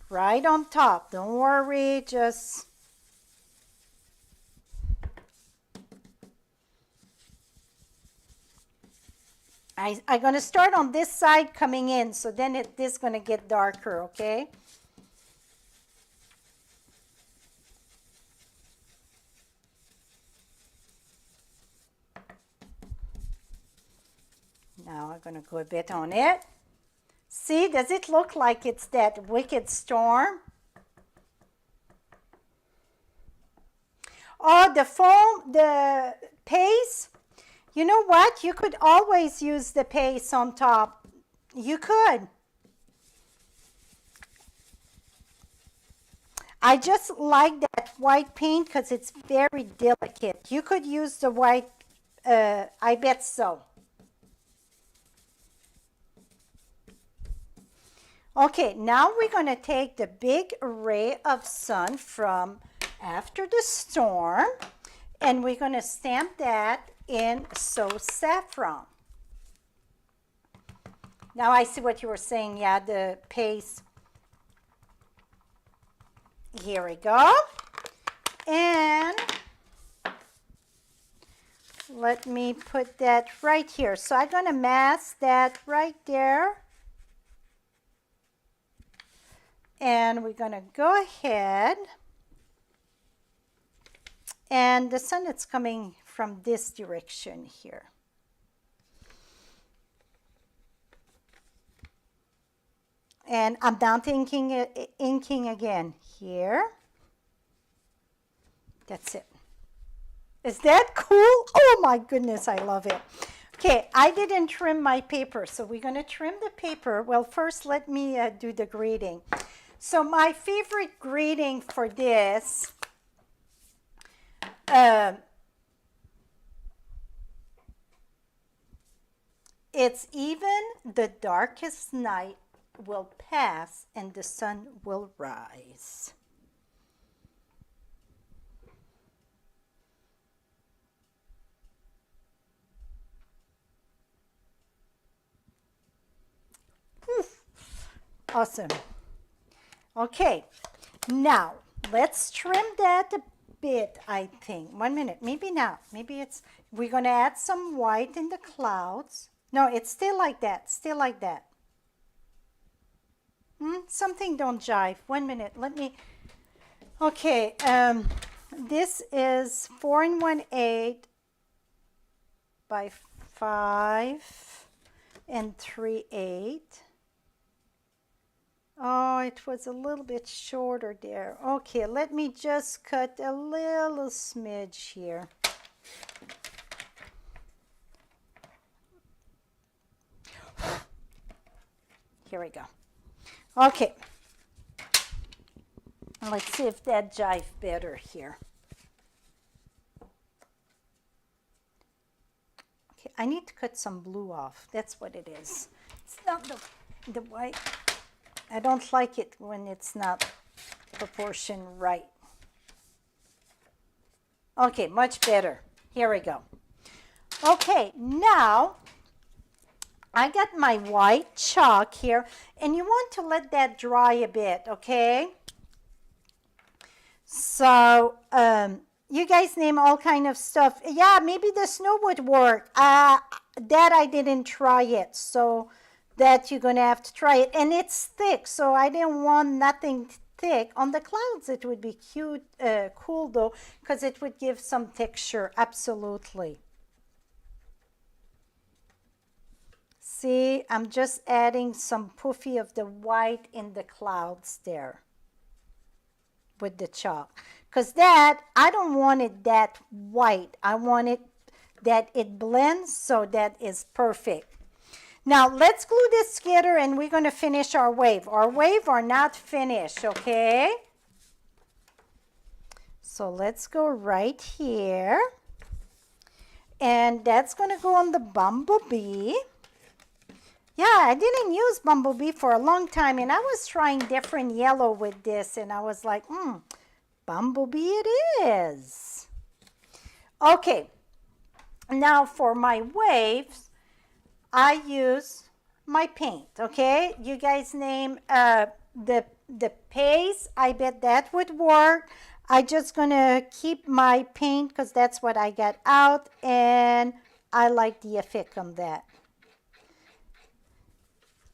right on top. Don't worry, just I'm going to start on this side coming in, so then this is going to get darker, okay? Now I'm going to go a bit on it. See, does it look like it's that wicked storm? Oh, the foam, the paste. You know what? You could always use the paste on top. You could. I just like that white paint because it's very delicate. You could use the white, I bet so. Okay, now we're going to take the big ray of sun from after the storm, and we're going to stamp that in So Saffron. Now I see what you were saying. Yeah, the paste. Here we go. And let me put that right here. So I'm going to mask that right there. And we're going to go ahead. And the sun is coming from this direction here. And I'm down to inking again here. That's it. Is that cool? Oh my goodness, I love it. Okay, I didn't trim my paper, so we're going to trim the paper. Well, first let me do the grading. So my favorite grading for this, it's even the darkest night will pass and the sun will rise. Oof. Awesome. Okay, now let's trim that a bit, I think. 1 minute, maybe not. Maybe it's, we're going to add some white in the clouds. No, it's still like that, still like that. Something don't jive. 1 minute, let me, okay, this is 4 1/8 by 5 3/8. Oh, it was a little bit shorter there. Okay, let me just cut a little smidge here. Here we go. Okay. Let's see if that jive better here. Okay, I need to cut some blue off. That's what it is. It's not the white. I don't like it when it's not proportioned right. Okay, much better. Here we go. Okay, now I got my white chalk here, and you want to let that dry a bit, okay? So, you guys name all kind of stuff. Yeah, maybe the snow would work. That I didn't try it, so that you're going to have to try it. And it's thick, so I didn't want nothing thick. On the clouds, it would be cute, cool though, because it would give some texture, absolutely. See, I'm just adding some poofy of the white in the clouds there with the chalk. Because that, I don't want it that white. I want it that it blends, so that is perfect. Now, let's glue this together and we're going to finish our wave. Our wave are not finished, okay? So let's go right here. And that's going to go on the bumblebee. Yeah, I didn't use bumblebee for a long time, and I was trying different yellow with this, and I was like, bumblebee it is. Okay, now for my waves, I use my paint, okay? You guys name the the paste, I bet that would work. I just gonna keep my paint because that's what I got out, and I like the effect on that.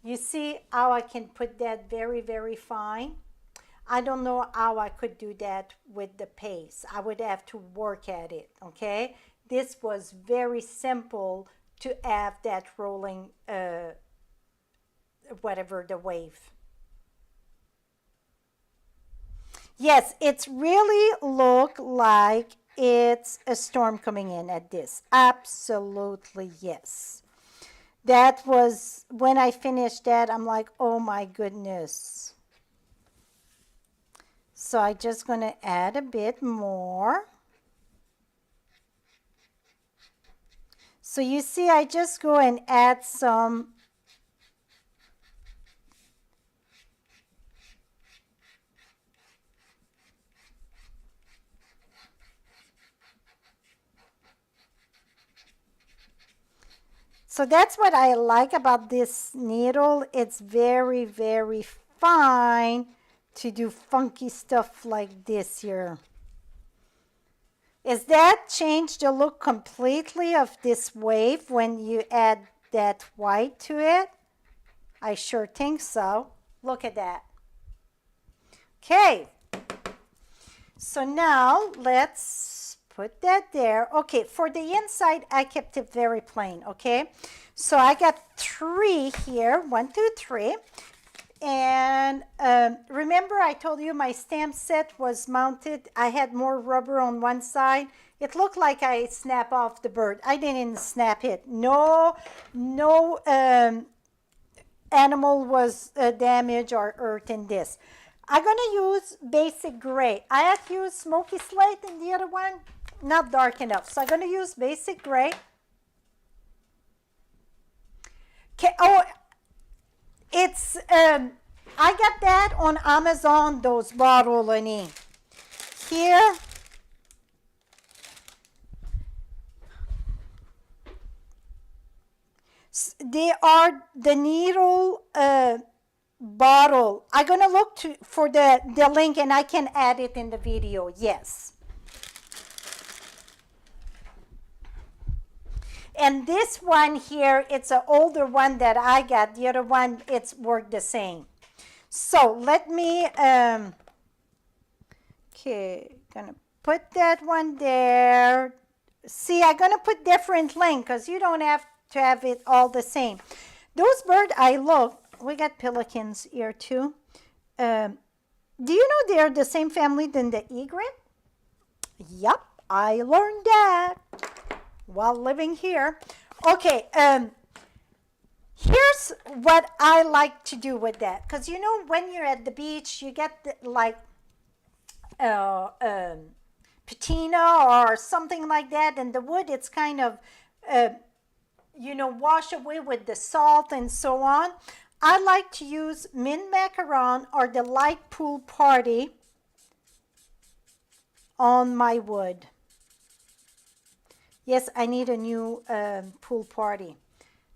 You see how I can put that very, very fine? I don't know how I could do that with the paste. I would have to work at it, okay? This was very simple to have that rolling, whatever, the wave. Yes, it's really look like it's a storm coming in at this. Absolutely, yes. That was, when I finished that, I'm like, oh my goodness. So I just gonna add a bit more. So you see, I just go and add some. So that's what I like about this needle. It's very, very fine to do funky stuff like this here. Is that change the look completely of this wave when you add that white to it? I sure think so. Look at that. Okay. So now let's put that there. Okay, for the inside, I kept it very plain, okay? So I got 3 here, 1, 2, 3. And remember I told you my stamp set was mounted. I had more rubber on one side. It looked like I snapped off the bird. I didn't snap it. No animal was damaged or hurt in this. I'm going to use basic gray. I had used smoky slate in the other one. Not dark enough. So I'm going to use basic gray. Okay. Oh, it's, I got that on Amazon, those bottles, honey. Here. They are the needle bottle. I'm going to look for the link and I can add it in the video. Yes. And this one here, it's an older one that I got. The other one, it's worked the same. So let me, okay, gonna put that one there. See, I'm gonna put different link because you don't have to have it all the same. Those birds, I look, we got pelicans here too. Do you know they're the same family than the egret? Yup, I learned that while living here. Okay, here's what I like to do with that. Because you know when you're at the beach, you get the, like patina or something like that. And the wood, it's kind of, you know, wash away with the salt and so on. I like to use mint macaron or the light pool party on my wood. Yes, I need a new pool party.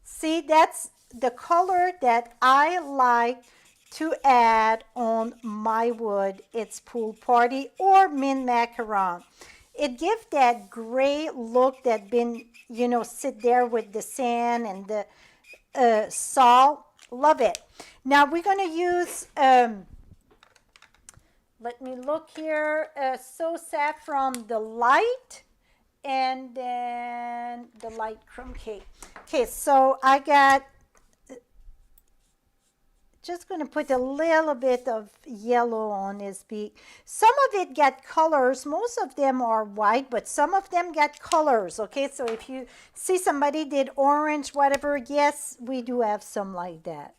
See, that's the color that I like to add on my wood. It's pool party or mint macaron. It gives that gray look that been, you know, sit there with the sand and the salt. Love it. Now we're going to use, let me look here, So Saffron the light. And then the light crumb cake. Okay, so I got, just going to put a little bit of yellow on his beak. Some of it got colors. Most of them are white, but some of them got colors. Okay, so if you see somebody did orange, whatever, yes, we do have some like that.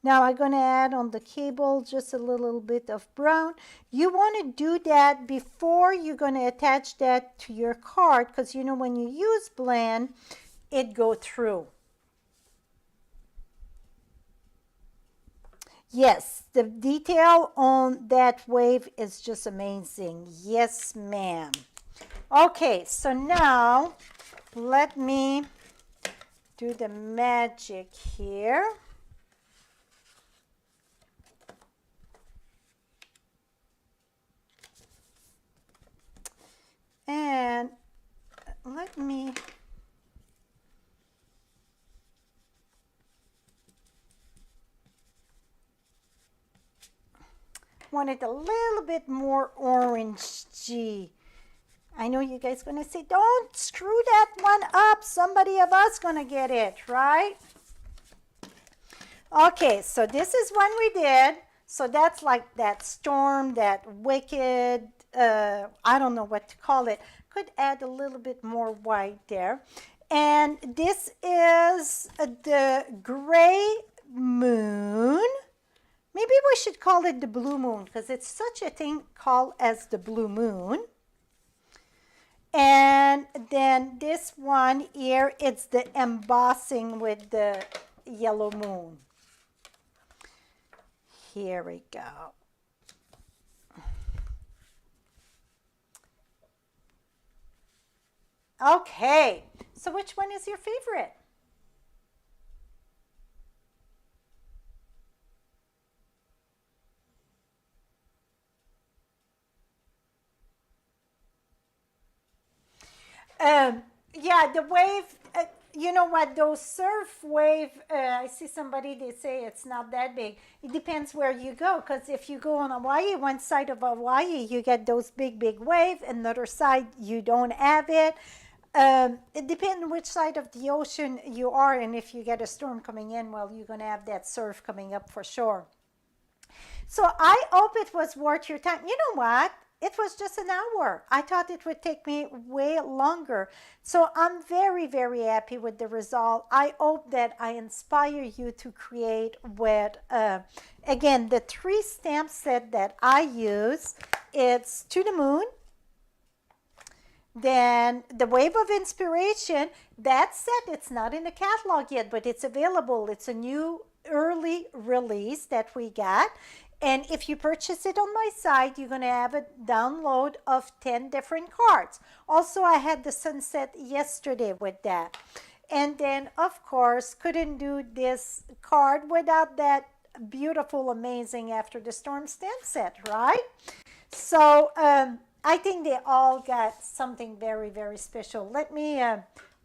Now I'm going to add on the cable just a little bit of brown. You want to do that before you're going to attach that to your card because you know when you use blend, it go through. Yes, the detail on that wave is just amazing. Yes, ma'am. Okay, so now let me do the magic here. let me want it a little bit more orangey. I know you guys gonna say, don't screw that one up. Somebody of us gonna get it, right? Okay, so this is one we did. So that's like that storm, that wicked, I don't know what to call it. Could add a little bit more white there. And this is the gray moon. Maybe we should call it the blue moon because it's such a thing called as the blue moon. And then this one here, it's the embossing with the yellow moon. Here we go. Okay, so which one is your favorite? Yeah, the wave, you know what, those surf wave, I see somebody, they say it's not that big. It depends where you go, because if you go on Hawaii, one side of Hawaii, you get those big, big wave, and the other side, you don't have it. It depends which side of the ocean you are, and if you get a storm coming in, well, you're going to have that surf coming up for sure. So I hope it was worth your time. You know what? It was just an hour. I thought it would take me way longer. So I'm very, very happy with the result. I hope that I inspire you to create with, again, the 3 stamp set that I use. It's To the Moon. Then the Wave of Inspiration. That set, it's not in the catalog yet, but it's available. It's a new early release that we got. And if you purchase it on my site, you're going to have a download of 10 different cards. Also, I had the sunset yesterday with that. And then, of course, couldn't do this card without that beautiful, amazing After the Storm stamp set, right? So I think they all got something very, very special. Let me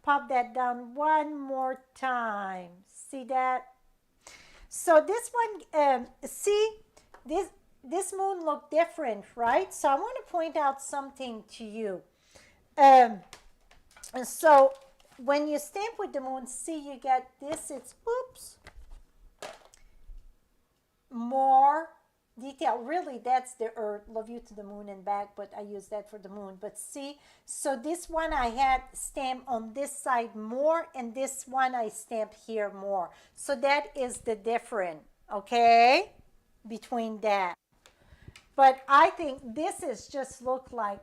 pop that down one more time. See that? So this one, see? This moon looked different, right? So I want to point out something to you. So when you stamp with the moon, see, you get this, it's, oops, more detail. Really, that's the earth, love you to the moon and back, but I use that for the moon. But see, so this one I had stamped on this side more, and this one I stamped here more. So that is the difference, okay? Between that. But I think this is just look like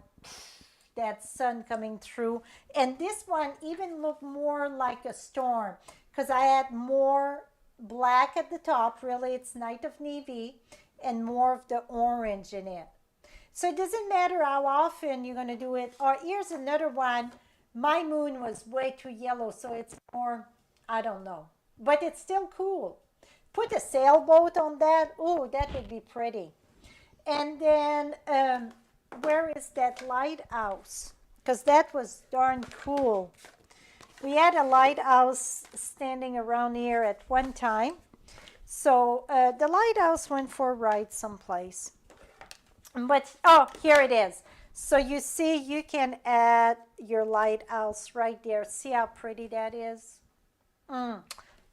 that sun coming through, and this one even looked more like a storm because I had more black at the top. Really, it's Night of Navy, and more of the orange in it. So it doesn't matter how often you're going to do it. Or here's another one. My moon was way too yellow, so it's more, I don't know, but it's still cool. Put a sailboat on that. Oh, that would be pretty. And then where is that lighthouse? Because that was darn cool. We had a lighthouse standing around here at one time. So the lighthouse went for a ride someplace. But, oh, here it is. So you see, you can add your lighthouse right there. See how pretty that is?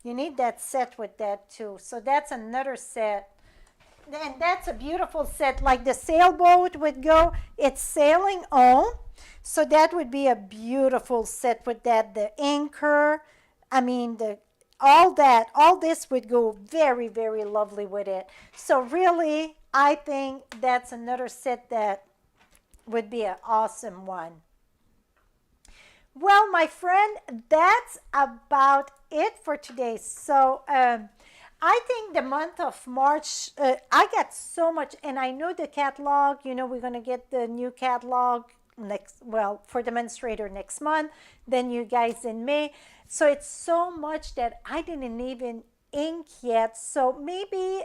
You need that set with that too. So that's another set. And that's a beautiful set. Like the sailboat would go, it's sailing on. So that would be a beautiful set with that. The anchor, I mean, all this would go very, very lovely with it. So really, I think that's another set that would be an awesome one. Well, my friend, that's about it for today. So I think the month of March, I got so much, and I know the catalog, you know, we're going to get the new catalog for Demonstrator next month, then you guys in May. So it's so much that I didn't even ink yet. So maybe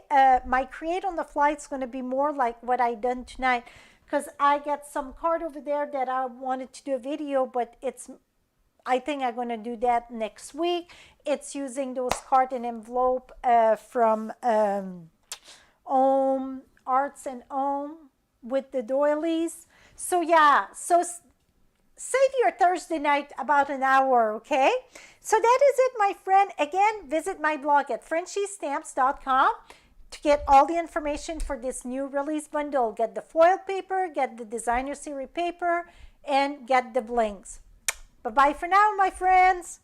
my Create on the Fly is going to be more like what I done tonight, because I got some card over there that I wanted to do a video, but it's I think I'm going to do that next week. It's using those card and envelope from Ohm Arts and Ohm with the doilies. So yeah, so save your Thursday night about an hour, okay? So that is it, my friend. Again, visit my blog at frenchiestamps.com to get all the information for this new release bundle. Get the foil paper, get the designer series paper, and get the blings. Bye-bye for now, my friends.